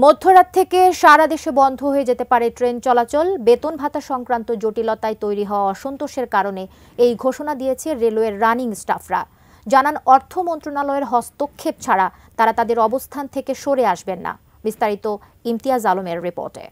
মধ্যরাত থেকে সারা দেশে বন্ধ হয়ে যেতে পারে ট্রেন চলাচল। বেতন ভাতা সংক্রান্ত জটিলতায় তৈরি হওয়া অসন্তোষের কারণে এই ঘোষণা দিয়েছে রেলওয়ের রানিং স্টাফরা। জানান, অর্থ মন্ত্রণালয়ের হস্তক্ষেপ ছাড়া তারা তাদের অবস্থান থেকে সরে আসবেন না। বিস্তারিত ইমতিয়াজ আলমের রিপোর্টে।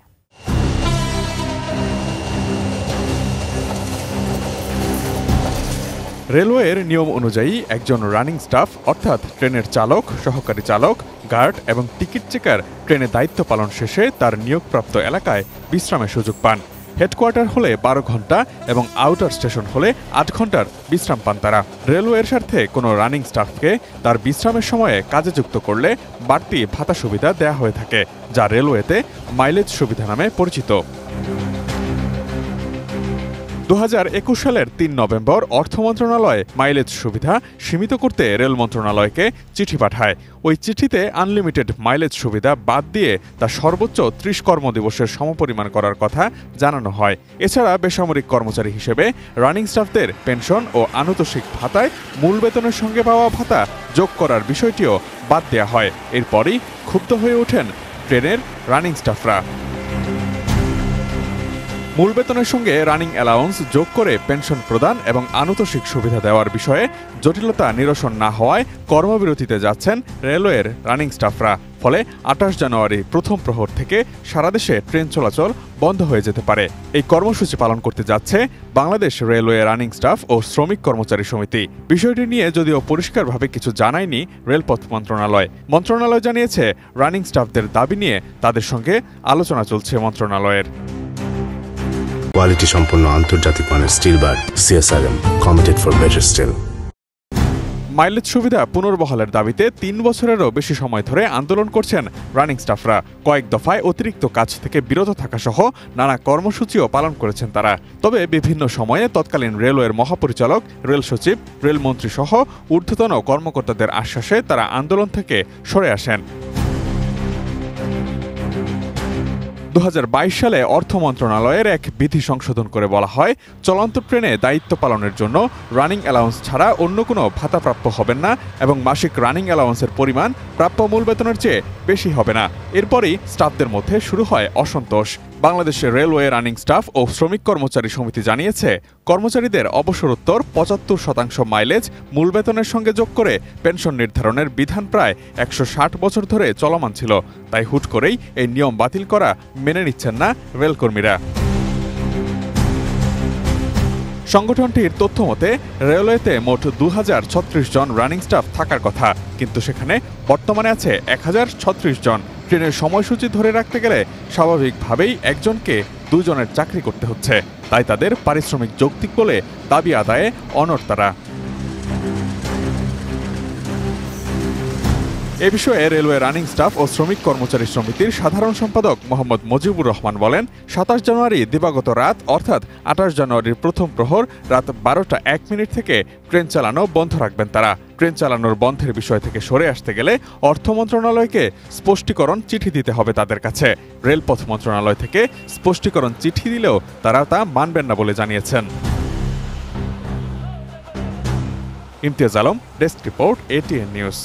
রেলওয়ের নিয়ম অনুযায়ী একজন রানিং স্টাফ অর্থাৎ ট্রেনের চালক, সহকারী চালক, গার্ড এবং টিকিট চেকার ট্রেনে দায়িত্ব পালন শেষে তার নিয়োগপ্রাপ্ত এলাকায় বিশ্রামের সুযোগ পান। হেডকোয়ার্টার হলে 12 ঘন্টা এবং আউটার স্টেশন হলে 8 ঘন্টার বিশ্রাম পান তারা। রেলওয়ের স্বার্থে কোনো রানিং স্টাফকে তার বিশ্রামের সময়ে কাজে যুক্ত করলে বাড়তি ভাতা সুবিধা দেয়া হয়ে থাকে, যা রেলওয়েতে মাইলেজ সুবিধা নামে পরিচিত। 2021 সালের 3 নভেম্বর অর্থ মন্ত্রণালয় মাইলেজ সুবিধা সীমিত করতে রেল মন্ত্রণালয়কে চিঠি পাঠায়। ওই চিঠিতে আনলিমিটেড মাইলেজ সুবিধা বাদ দিয়ে তা সর্বোচ্চ 30 কর্মদিবসের সমপরিমাণ করার কথা জানানো হয়। এছাড়া বেসামরিক কর্মচারী হিসেবে রানিং স্টাফদের পেনশন ও আনুতোষিক ভাতায় মূল বেতনের সঙ্গে পাওয়া ভাতা যোগ করার বিষয়টিও বাদ দেওয়া হয়। এরপরই ক্ষুব্ধ হয়ে ওঠেন ট্রেনের রানিং স্টাফরা। মূল বেতনের সঙ্গে রানিং অ্যালাউন্স যোগ করে পেনশন প্রদান এবং আনুতোষিক সুবিধা দেওয়ার বিষয়ে জটিলতা নিরসন না হওয়ায় কর্মবিরতিতে যাচ্ছেন রেলওয়ের রানিং স্টাফরা। ফলে 28 জানুয়ারি প্রথম প্রহর থেকে সারা দেশে ট্রেন চলাচল বন্ধ হয়ে যেতে পারে। এই কর্মসূচি পালন করতে যাচ্ছে বাংলাদেশ রেলওয়ে রানিং স্টাফ ও শ্রমিক কর্মচারী সমিতি। বিষয়টি নিয়ে যদিও পরিষ্কারভাবে কিছু জানায়নি রেলপথ মন্ত্রণালয়। মন্ত্রণালয় জানিয়েছে, রানিং স্টাফদের দাবি নিয়ে তাদের সঙ্গে আলোচনা চলছে মন্ত্রণালয়ের। কোয়ালিটি সম্পন্ন আন্তর্জাতিক মানের still bar CSRM, committed for better still. Mileage সুবিধা পুনর্বহালের দাবিতে 3 বছরেরও বেশি সময় ধরে আন্দোলন করছেন রানিং স্টাফরা। কয়েক দফায় অতিরিক্ত কাজ থেকে বিরত থাকা সহ নানা কর্মসূচিও পালন করেছেন তারা। তবে বিভিন্ন সময়ে তৎকালীন রেলওয়ের মহাপরিচালক, রেল সচিব, রেলমন্ত্রী সহ ঊর্ধ্বতন কর্মকর্তাদের আশ্বাসে তারা আন্দোলন থেকে সরে আসেন। 2022 সালে অর্থ মন্ত্রণালয়ের এক বিধি সংশোধন করে বলা হয়, চলন্ত ট্রেনে দায়িত্ব পালনের জন্য রানিং অ্যালাউন্স ছাড়া অন্য কোনো ভাতা প্রাপ্য হবেন না এবং মাসিক রানিং অ্যালাউন্সের পরিমাণ প্রাপ্য মূল বেতনের চেয়ে বেশি হবে না। এরপরই স্টাফদের মধ্যে শুরু হয় অসন্তোষ। বাংলাদেশের রেলওয়ে রানিং স্টাফ ও শ্রমিক কর্মচারী সমিতি জানিয়েছে, কর্মচারীদের অবসরোত্তর 75% মাইলেজ মূল বেতনের সঙ্গে যোগ করে পেনশন নির্ধারণের বিধান প্রায় 160 বছর ধরে চলমান ছিল। তাই হুট করেই এই নিয়ম বাতিল করা মেনে নিচ্ছেন না রেলকর্মীরা। সংগঠনটির তথ্য মতে রেলওয়েতে মোট 2036 জন রানিং স্টাফ থাকার কথা, কিন্তু সেখানে বর্তমানে আছে 1036 জন। ট্রেনের সময়সূচি ধরে রাখতে গেলে স্বাভাবিকভাবেই একজনকে 2 জনের চাকরি করতে হচ্ছে। তাই তাদের পারিশ্রমিক যৌক্তিক বলে দাবি আদায়ে অনড় তারা। এ বিষয়ে রেলওয়ে রানিং স্টাফ ও শ্রমিক কর্মচারী সমিতির সাধারণ সম্পাদক মোহাম্মদ মুজিবুর রহমান বলেন, 27 জানুয়ারি দিবাগত রাত অর্থাৎ 28 জানুয়ারির প্রথম প্রহর রাত 12টা 1 মিনিট থেকে ট্রেন চালানো বন্ধ রাখবেন তারা। ট্রেন চালানোর বন্ধের বিষয় থেকে সরে আসতে গেলে অর্থ মন্ত্রণালয়কে স্পষ্টীকরণ চিঠি দিতে হবে তাদের কাছে। রেলপথ মন্ত্রণালয় থেকে স্পষ্টীকরণ চিঠি দিলেও তারা তা মানবেন না বলে জানিয়েছেন। Imtiaz Alam, desk report, ATN news.